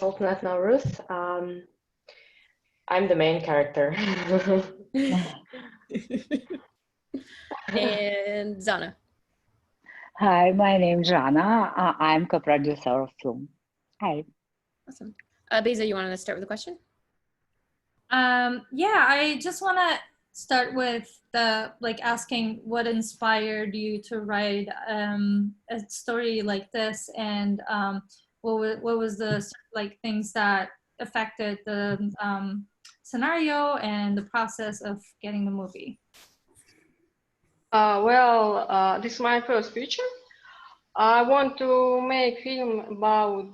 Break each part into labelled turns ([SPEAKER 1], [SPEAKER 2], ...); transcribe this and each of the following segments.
[SPEAKER 1] Sultanat Nauruz. I'm the main character.
[SPEAKER 2] And Zana.
[SPEAKER 3] Hi, my name is Rana. I'm co-producer of film. Hi.
[SPEAKER 2] Awesome. Beza, you want to start with the question?
[SPEAKER 4] Yeah, I just want to start with asking what inspired you to write a story like this, and what was the things that affected the scenario and the process of getting the movie.
[SPEAKER 5] This is my first feature. I want to make film about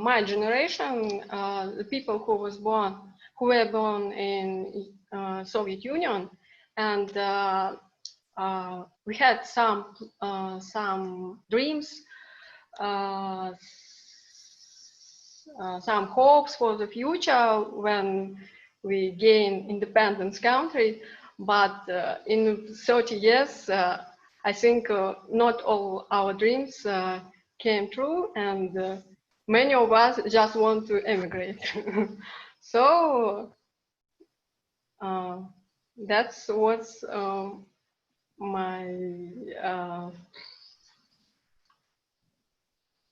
[SPEAKER 5] my generation, the people who were born in Soviet Union, and we had some dreams, some hopes for the future when we gain independence country, but in 30 years, I think not all our dreams came true, and many of us just want to emigrate. So that's what's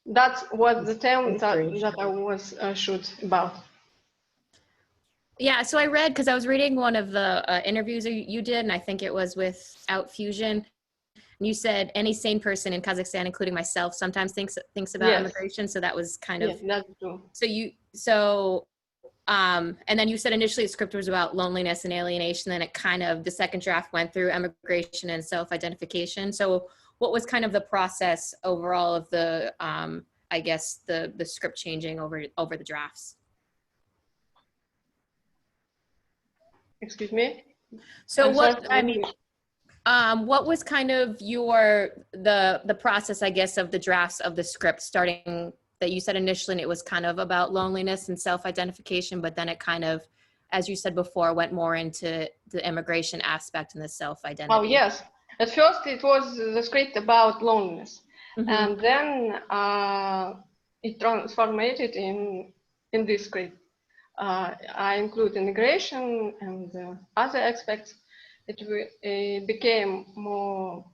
[SPEAKER 5] that's what the theme that I was shoot about.
[SPEAKER 2] Yeah, so I read, because I was reading one of the interviews you did, and I think it was with Outfusion. And you said any sane person in Kazakhstan, including myself, sometimes thinks about immigration. So that was kind of
[SPEAKER 5] that's true.
[SPEAKER 2] And then you said initially the script was about loneliness and alienation. Then it kind of, the second draft went through immigration and self-identification. So what was kind of the process overall of the, I guess, the script changing over the drafts?
[SPEAKER 5] Excuse me?
[SPEAKER 2] So what was kind of the process, I guess, of the drafts of the script, starting that you said initially, and it was kind of about loneliness and self-identification, but then it kind of, as you said before, went more into the immigration aspect and the self-identity.
[SPEAKER 5] Oh, yes. At first it was the script about loneliness. Mm-hmm. And then it transformed in this script. I include immigration and other aspects. It became more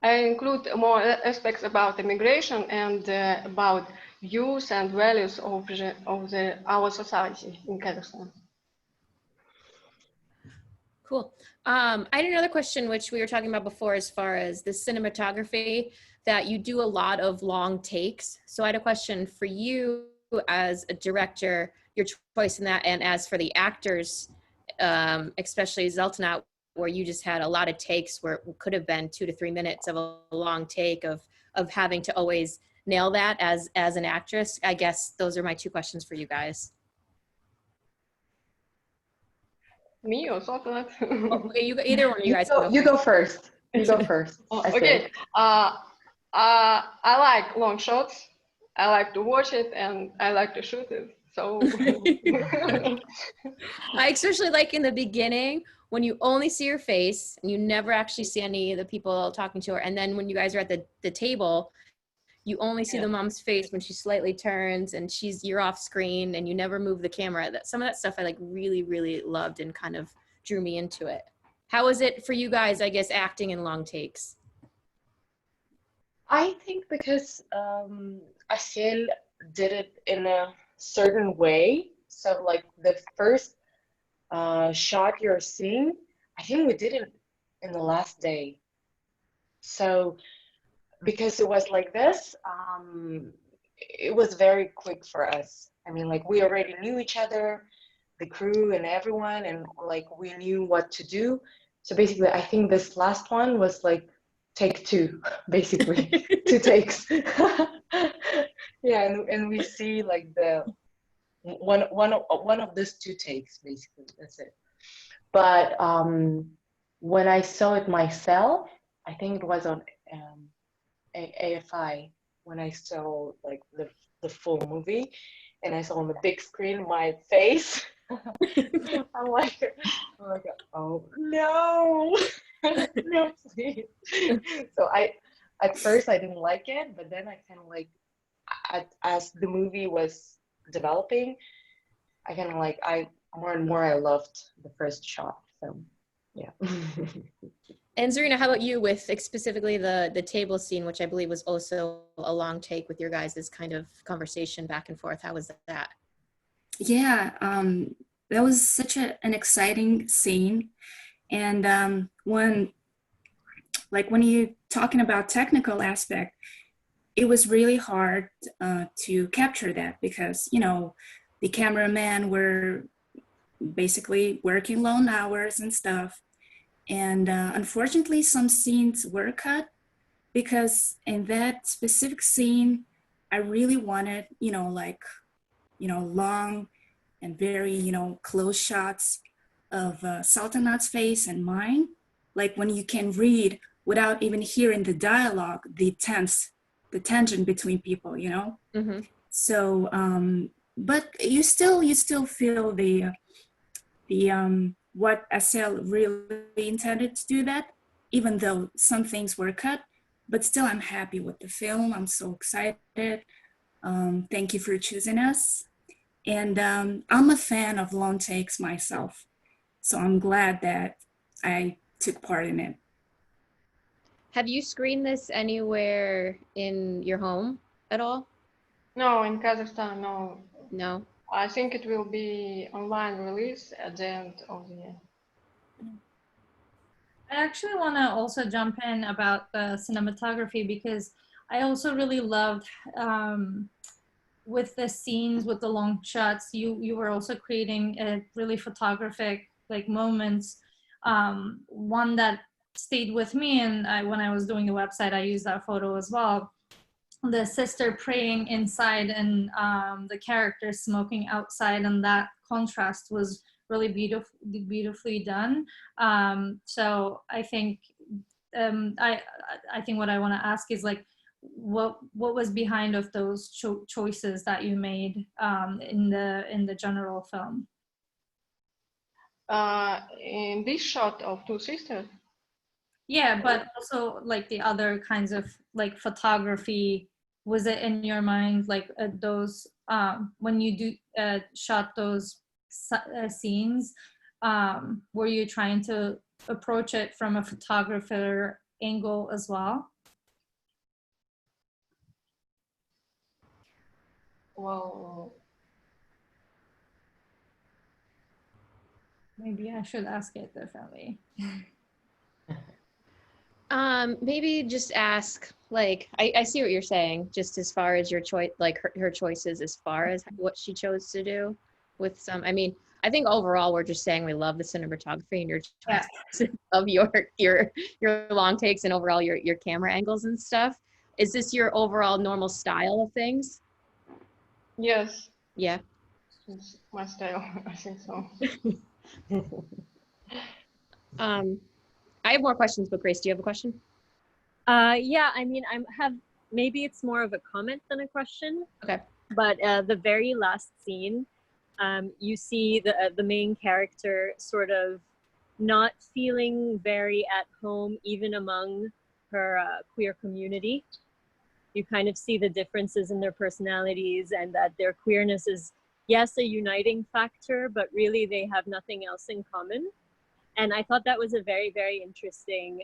[SPEAKER 5] I include more aspects about immigration and about views and values of our society in Kazakhstan.
[SPEAKER 2] Cool. I had another question, which we were talking about before, as far as the cinematography, that you do a lot of long takes. So I had a question for you as a director, your choice in that, and as for the actors, especially Zeltanat, where you just had a lot of takes where it could have been 2 to 3 minutes of a long take of having to always nail that as an actress. I guess those are my 2 questions for you guys.
[SPEAKER 5] Me or Sultanat?
[SPEAKER 2] Okay, either one of you guys.
[SPEAKER 1] You go first. You go first.
[SPEAKER 5] Okay. I like long shots. I like to watch it and I like to shoot it. So
[SPEAKER 2] I especially like in the beginning when you only see your face and you never actually see any of the people talking to her. And then when you guys are at the table, you only see the mom's face when she slightly turns and you're off screen and you never move the camera. Some of that stuff I like really, really loved and kind of drew me into it. How was it for you guys, I guess, acting in long takes?
[SPEAKER 1] I think because Assel did it in a certain way. So like the first shot you're seeing, I think we did it in the last day. So because it was like this, it was very quick for us. I mean, like we already knew each other, the crew and everyone, and like we knew what to do. So basically, I think this last one was like take 2, basically 2 takes. Yeah, and we see like the one of these 2 takes, basically. That's it. But when I saw it myself, I think it was on AFI when I saw like the full movie, and I saw on the big screen my face. I'm like, oh no, no, please. So at first I didn't like it, but then I kind of like, as the movie was developing, I kind of like, I more and more I loved the first shot. So yeah.
[SPEAKER 2] And Zarina, how about you with specifically the table scene, which I believe was also a long take with your guys' kind of conversation back and forth? How was that?
[SPEAKER 6] Yeah, that was such an exciting scene. And when you're talking about technical aspect, it was really hard to capture that because, you know, the cameramen were basically working long hours and stuff. And unfortunately, some scenes were cut because in that specific scene, I really wanted, long and very, close shots of Sultanat's face and mine. Like when you can read without even hearing the dialogue, the tension between people, you know?
[SPEAKER 2] Mm-hmm.
[SPEAKER 6] So, but you still feel the what Assel really intended to do that, even though some things were cut, but still I'm happy with the film. I'm so excited. Thank you for choosing us. And I'm a fan of long takes myself. So I'm glad that I took part in it.
[SPEAKER 2] Have you screened this anywhere in your home at all?
[SPEAKER 5] No, in Kazakhstan, no.
[SPEAKER 2] No.
[SPEAKER 5] I think it will be online release at the end of the year.
[SPEAKER 4] I actually want to also jump in about the cinematography because I also really loved with the scenes with the long shots. You were also creating a really photographic like moments. One that stayed with me, and when I was doing the website, I used that photo as well. The sister praying inside and the character smoking outside, and that contrast was really beautifully done. So I think I think what I want to ask is like, what was behind of those choices that you made in the general film?
[SPEAKER 5] In this shot of two sisters.
[SPEAKER 4] Yeah, but also like the other kinds of like photography. Was it in your mind like those when you do shot those scenes? Were you trying to approach it from a photographer angle as well?
[SPEAKER 5] Well,
[SPEAKER 4] Maybe I should ask it differently.
[SPEAKER 2] Maybe just ask, like, I see what you're saying, just as far as your choice, like her choices as far as what she chose to do with some, I mean, I think overall we're just saying we love the cinematography and your choices of your long takes and overall your camera angles and stuff. Is this your overall normal style of things?
[SPEAKER 5] yes.
[SPEAKER 2] Yeah.
[SPEAKER 5] It's my style, I think so.
[SPEAKER 2] I have more questions, but Grace, do you have a question?
[SPEAKER 7] Yeah, I mean, maybe it's more of a comment than a question.
[SPEAKER 2] Okay.
[SPEAKER 7] But the very last scene, you see the main character sort of not feeling very at home even among her queer community. You kind of see the differences in their personalities and that their queerness is, yes, a uniting factor, but really they have nothing else in common. And I thought that was a very, very interesting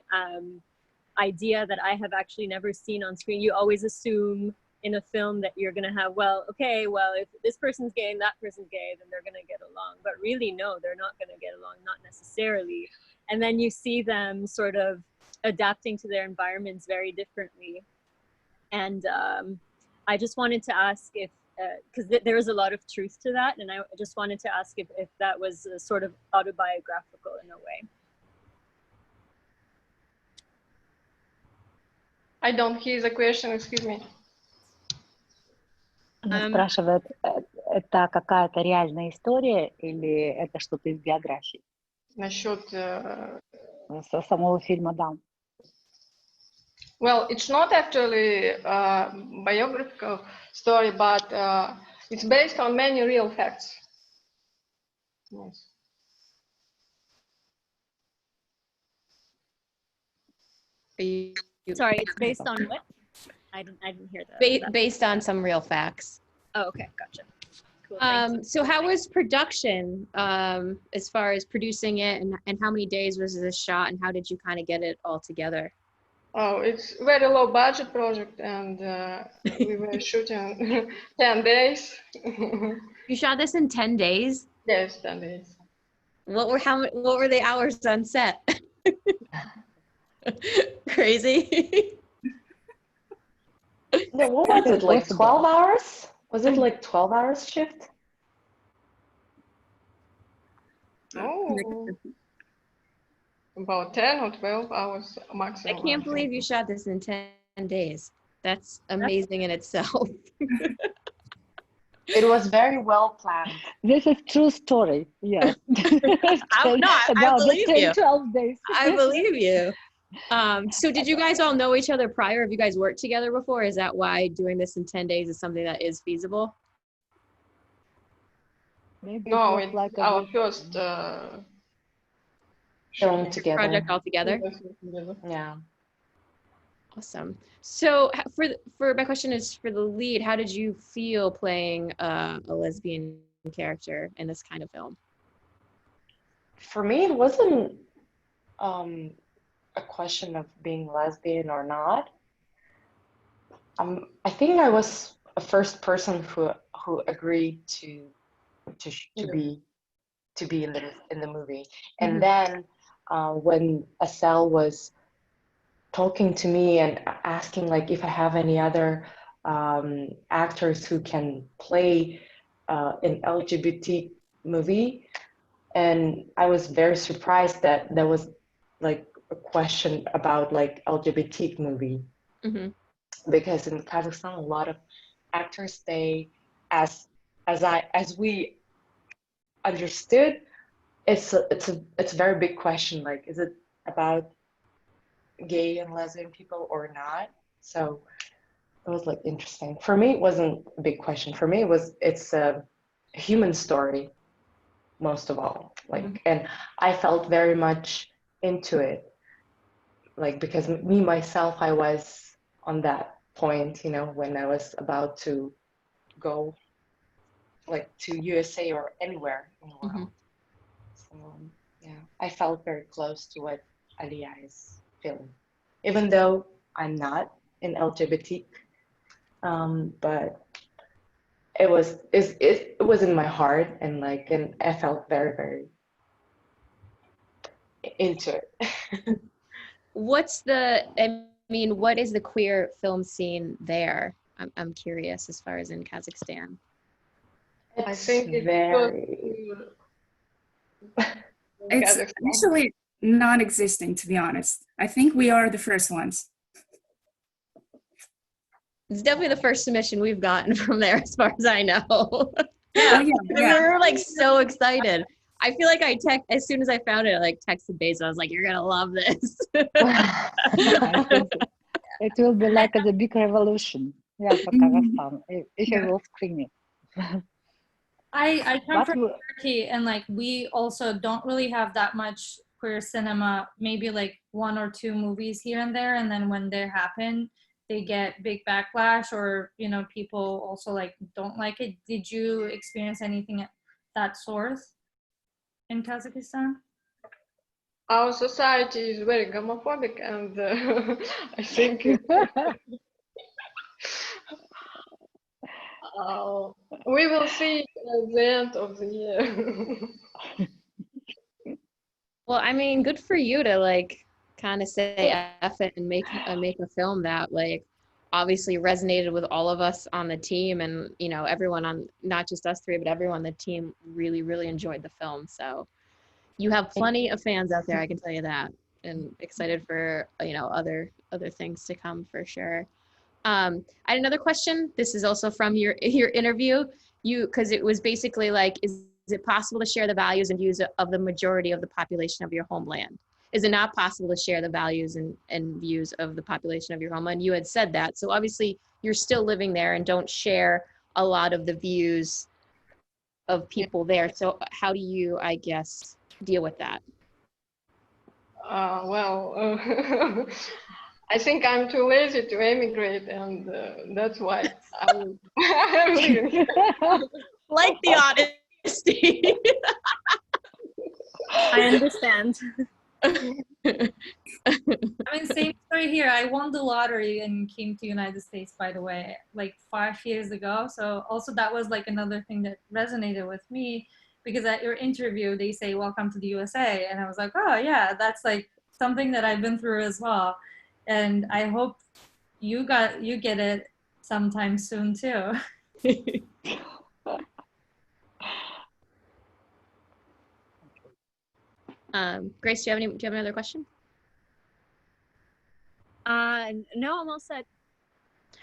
[SPEAKER 7] idea that I have actually never seen on screen. You always assume in a film that you're going to have, well, okay, well, if this person's gay and that person's gay, then they're going to get along. But really, no, they're not going to get along, not necessarily. And then you see them sort of adapting to their environments very differently. And I just wanted to ask if, because there is a lot of truth to that, and I just wanted to ask if that was sort of autobiographical in a way.
[SPEAKER 5] I don't hear the question, excuse me.
[SPEAKER 3] Она спрашивает, это какая-то реальная история или это что-то из биографии?
[SPEAKER 5] Насчет
[SPEAKER 3] Самого фильма, да.
[SPEAKER 5] Well, it's not actually a biographical story, but it's based on many real facts. Yes.
[SPEAKER 2] Are you
[SPEAKER 7] Sorry, it's based on what? I didn't hear that.
[SPEAKER 2] Based on some real facts.
[SPEAKER 7] Oh, okay, gotcha. Cool. Thank you.
[SPEAKER 2] So how was production as far as producing it, and how many days was this shot, and how did you kind of get it all together?
[SPEAKER 5] Oh, it's very low budget project, and we were shooting 10 days.
[SPEAKER 2] You shot this in 10 days?
[SPEAKER 5] Yes, 10 days.
[SPEAKER 2] What were the hours on set? Crazy.
[SPEAKER 1] No, what was it, like 12 hours? Was it like 12 hours shift?
[SPEAKER 5] Oh, about 10 or 12 hours
[SPEAKER 2] I
[SPEAKER 5] maximum.
[SPEAKER 2] can't believe you shot this in 10 days. That's amazing in itself.
[SPEAKER 1] It was very well planned.
[SPEAKER 3] This is true story. Yes.
[SPEAKER 2] I believe you.
[SPEAKER 3] 12 days.
[SPEAKER 2] I believe you. So did you guys all know each other prior? Have you guys worked together before? Is that why doing this in 10 days is something that is feasible?
[SPEAKER 3] Maybe
[SPEAKER 5] No,
[SPEAKER 3] it
[SPEAKER 5] it's
[SPEAKER 3] was like
[SPEAKER 5] our first
[SPEAKER 1] Film together.
[SPEAKER 2] Project all together?
[SPEAKER 1] Yeah.
[SPEAKER 2] Awesome. So for my question is for the lead, how did you feel playing a lesbian character in this kind of film?
[SPEAKER 1] For me, it wasn't a question of being lesbian or not. I think I was a first person who agreed to be in the movie, and then when Assel was talking to me and asking like if I have any other actors who can play an LGBT movie, and I was very surprised that there was like a question about like LGBT movie, because in Kazakhstan a lot of actors, they as we understood, it's a very big question, like is it about gay and lesbian people or not? So it was like interesting. For me, it wasn't a big question. For me, it's a human story most of all. Like, and I felt very much into it, like because me myself, I was on that point, when I was about to go like to USA or anywhere in the world. So yeah, I felt very close to what Aliyah is feeling, even though I'm not in LGBT, but it was in my heart, and I felt very, very into it.
[SPEAKER 2] What is the queer film scene there? I'm curious as far as in Kazakhstan.
[SPEAKER 5] I think
[SPEAKER 6] it's actually non-existing, to be honest. I think we are the first ones.
[SPEAKER 2] It's definitely the first submission we've gotten from there, as far as I know.
[SPEAKER 6] Yeah.
[SPEAKER 2] We were like so excited. I feel like as soon as I found it, I like texted Beza. I was like, "You're gonna love this."
[SPEAKER 3] I think it will be like a big revolution. Yeah, for Kazakhstan if you will screen it.
[SPEAKER 4] I come from Turkey, and like we also don't really have that much queer cinema, maybe like 1 or 2 movies here and there, and then when they happen they get big backlash, or people also like don't like it. Did you experience anything at that source in Kazakhstan?
[SPEAKER 5] Our society is very homophobic, and I think we will see at the end of the year.
[SPEAKER 2] Well, I mean, good for you to like kind of say F it and make a film that like obviously resonated with all of us on the team, and everyone on, not just us 3, but everyone on the team really, really enjoyed the film. So you have plenty of fans out there, I can tell you that, and excited for other things to come for sure. I had another question. This is also from your interview, because it was basically like, is it possible to share the values and views of the majority of the population of your homeland? Is it not possible to share the values and views of the population of your homeland? You had said that. So obviously you're still living there and don't share a lot of the views of people there. So how do you, I guess, deal with that?
[SPEAKER 5] Well, I think I'm too lazy to emigrate, and that's why I'm living here.
[SPEAKER 7] Like the honesty. I understand.
[SPEAKER 4] I mean, same story here. I won the lottery and came to United States, by the way, like 5 years ago. So also that was like another thing that resonated with me, because at your interview they say welcome to the USA, and I was like, oh yeah, that's like something that I've been through as well, and I hope you get it sometime soon too.
[SPEAKER 2] Grace, do you have another question?
[SPEAKER 7] No, I'm all set.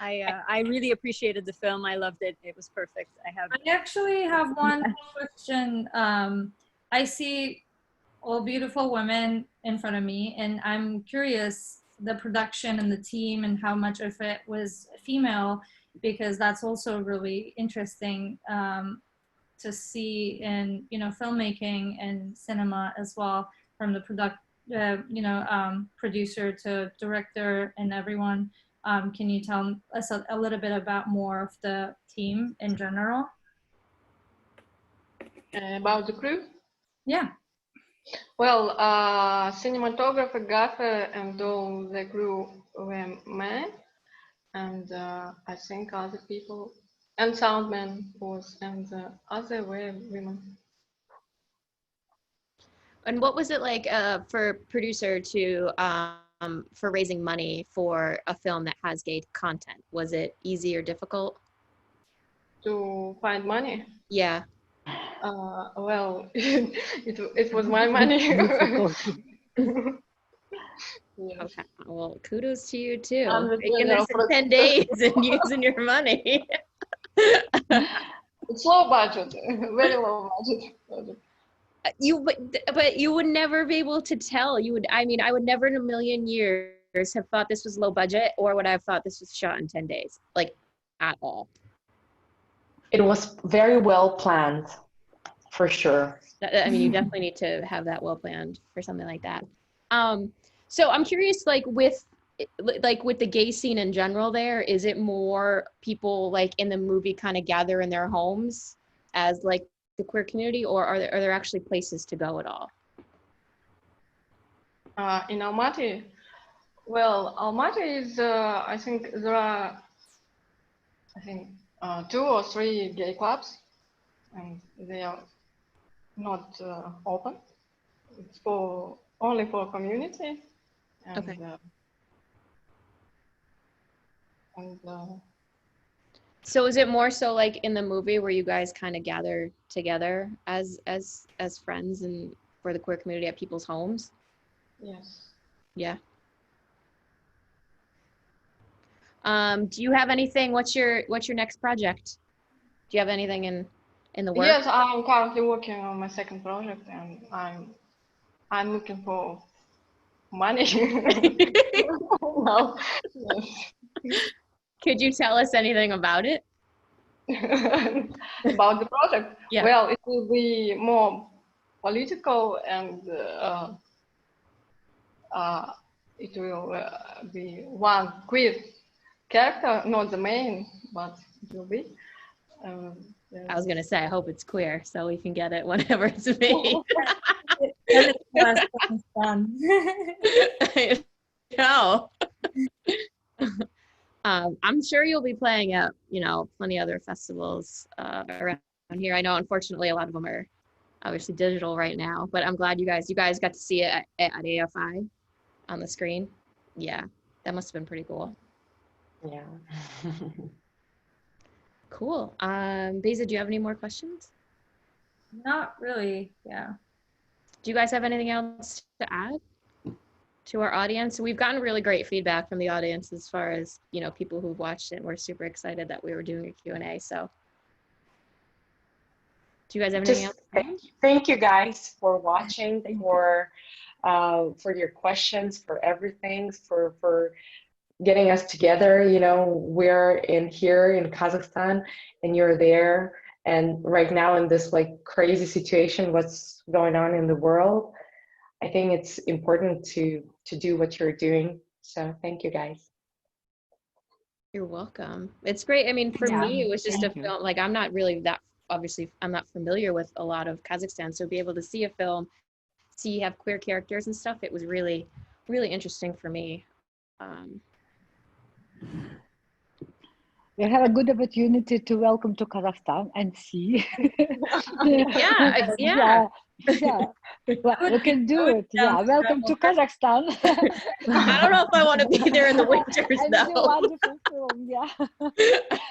[SPEAKER 7] I really appreciated the film. I loved it. It was perfect.
[SPEAKER 4] I actually have one question. I see all beautiful women in front of me, and I'm curious the production and the team and how much of it was female, because that's also really interesting to see in filmmaking and cinema as well, from the producer to director and everyone. Can you tell us a little bit about more of the team in general?
[SPEAKER 5] About the crew?
[SPEAKER 4] Yeah.
[SPEAKER 5] Well, cinematographer, gaffer, and all the crew were men, and I think other people, and soundman was, and other were women.
[SPEAKER 2] And what was it like for producer to for raising money for a film that has gay content? Was it easy or difficult?
[SPEAKER 5] To find money?
[SPEAKER 2] Yeah.
[SPEAKER 5] Well, it was my money. Yes.
[SPEAKER 2] Okay. Well, kudos to you too.
[SPEAKER 5] I'm the
[SPEAKER 2] Making
[SPEAKER 5] general
[SPEAKER 2] this in 10 days and using your money.
[SPEAKER 5] It's low budget, very low budget.
[SPEAKER 2] But you would never be able to tell. I mean, I would never in a million years have thought this was low budget, or would I have thought this was shot in 10 days, like at all.
[SPEAKER 1] It was very well planned, for sure.
[SPEAKER 2] I mean, you definitely need to have that well planned for something like that. So I'm curious, like with the gay scene in general there, is it more people like in the movie kind of gather in their homes as like the queer community, or are there actually places to go at all?
[SPEAKER 5] In Almaty? Well, Almaty is, I think there are, 2 or 3 gay clubs, and they are not open. It's only for community. And,
[SPEAKER 2] Okay. So is it more so like in the movie where you guys kind of gather together as friends and for the queer community at people's homes?
[SPEAKER 5] Yes.
[SPEAKER 2] Yeah. Do you have anything? What's your next project? Do you have anything in the works?
[SPEAKER 5] Yes, I'm currently working on my second project, and I'm looking for money. No. Yes.
[SPEAKER 2] Could you tell us anything about it?
[SPEAKER 5] About the project?
[SPEAKER 2] Yeah.
[SPEAKER 5] Well, it will be more political, and it will be one queer character, not the main, but it will be.
[SPEAKER 2] I was gonna say, I hope it's queer, so we can get it whenever it's made. No. I'm sure you'll be playing at, plenty of other festivals around here. I know, unfortunately, a lot of them are obviously digital right now, but I'm glad you guys got to see it at AFI on the screen. Yeah, that must have been pretty cool.
[SPEAKER 1] Yeah.
[SPEAKER 2] Cool. Beza, do you have any more questions?
[SPEAKER 4] Not really. Yeah.
[SPEAKER 2] Do you guys have anything else to add to our audience? We've gotten really great feedback from the audience as far as, people who've watched it. We're super excited that we were doing a Q&A. So do you guys have anything else?
[SPEAKER 1] Thank you guys for watching, for your questions, for everything, for getting us together. We're here in Kazakhstan and you're there. And right now in this like crazy situation, what's going on in the world, I think it's important to do what you're doing So thank you guys.
[SPEAKER 2] You're welcome. It's great. I mean, for
[SPEAKER 3] Yeah,
[SPEAKER 2] me, it was just a
[SPEAKER 3] thank you.
[SPEAKER 2] film. Like, I'm not really that, obviously, I'm not familiar with a lot of Kazakhstan. So be able to see a film, see you have queer characters and stuff, it was really, really interesting for me.
[SPEAKER 3] We have a good opportunity to welcome to Kazakhstan and see.
[SPEAKER 2] Yeah.
[SPEAKER 3] Yeah. Well, we can do it. Yeah, welcome to Kazakhstan.
[SPEAKER 2] I don't know if I want to be there in the winters,
[SPEAKER 3] And it's a
[SPEAKER 2] though.
[SPEAKER 3] wonderful film. Yeah,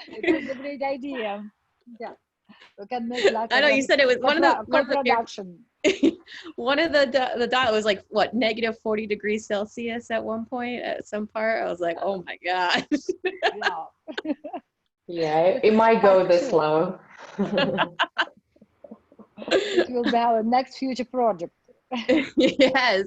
[SPEAKER 3] it was a great idea. Yeah, we can make like
[SPEAKER 2] I know you said it was one of the
[SPEAKER 3] production.
[SPEAKER 2] one of the dot was like what, negative 40 degrees Celsius at one point at some part. I was like, oh my god.
[SPEAKER 3] Yeah.
[SPEAKER 1] Yeah, it might go this low.
[SPEAKER 3] It will be our next future project.
[SPEAKER 2] Yes.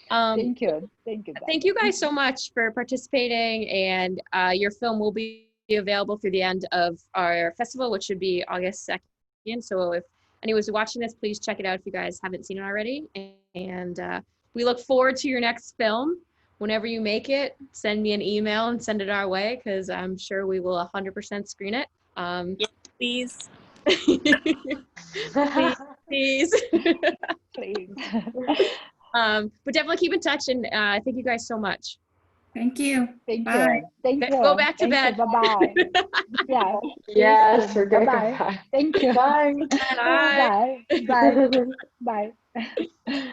[SPEAKER 3] Thank you. Thank you.
[SPEAKER 2] Thank you guys so much for participating, and your film will be available through the end of our festival, which should be August 2nd. So if anyone's watching this, please check it out if you guys haven't seen it already. And we look forward to your next film. Whenever you make it, send me an email and send it our way, because I'm sure we will 100% screen it.
[SPEAKER 7] Yes, please.
[SPEAKER 2] Please.
[SPEAKER 3] Please.
[SPEAKER 2] But definitely keep in touch, and thank you guys so much.
[SPEAKER 6] Thank you.
[SPEAKER 3] Thank
[SPEAKER 6] Bye.
[SPEAKER 3] you. Thank you.
[SPEAKER 2] Go back to bed.
[SPEAKER 3] Bye bye. Yeah.
[SPEAKER 1] Yes, we're gonna
[SPEAKER 3] Bye
[SPEAKER 1] go.
[SPEAKER 3] bye. Thank you.
[SPEAKER 1] Bye.
[SPEAKER 2] Bye.
[SPEAKER 3] Bye. Bye. Bye.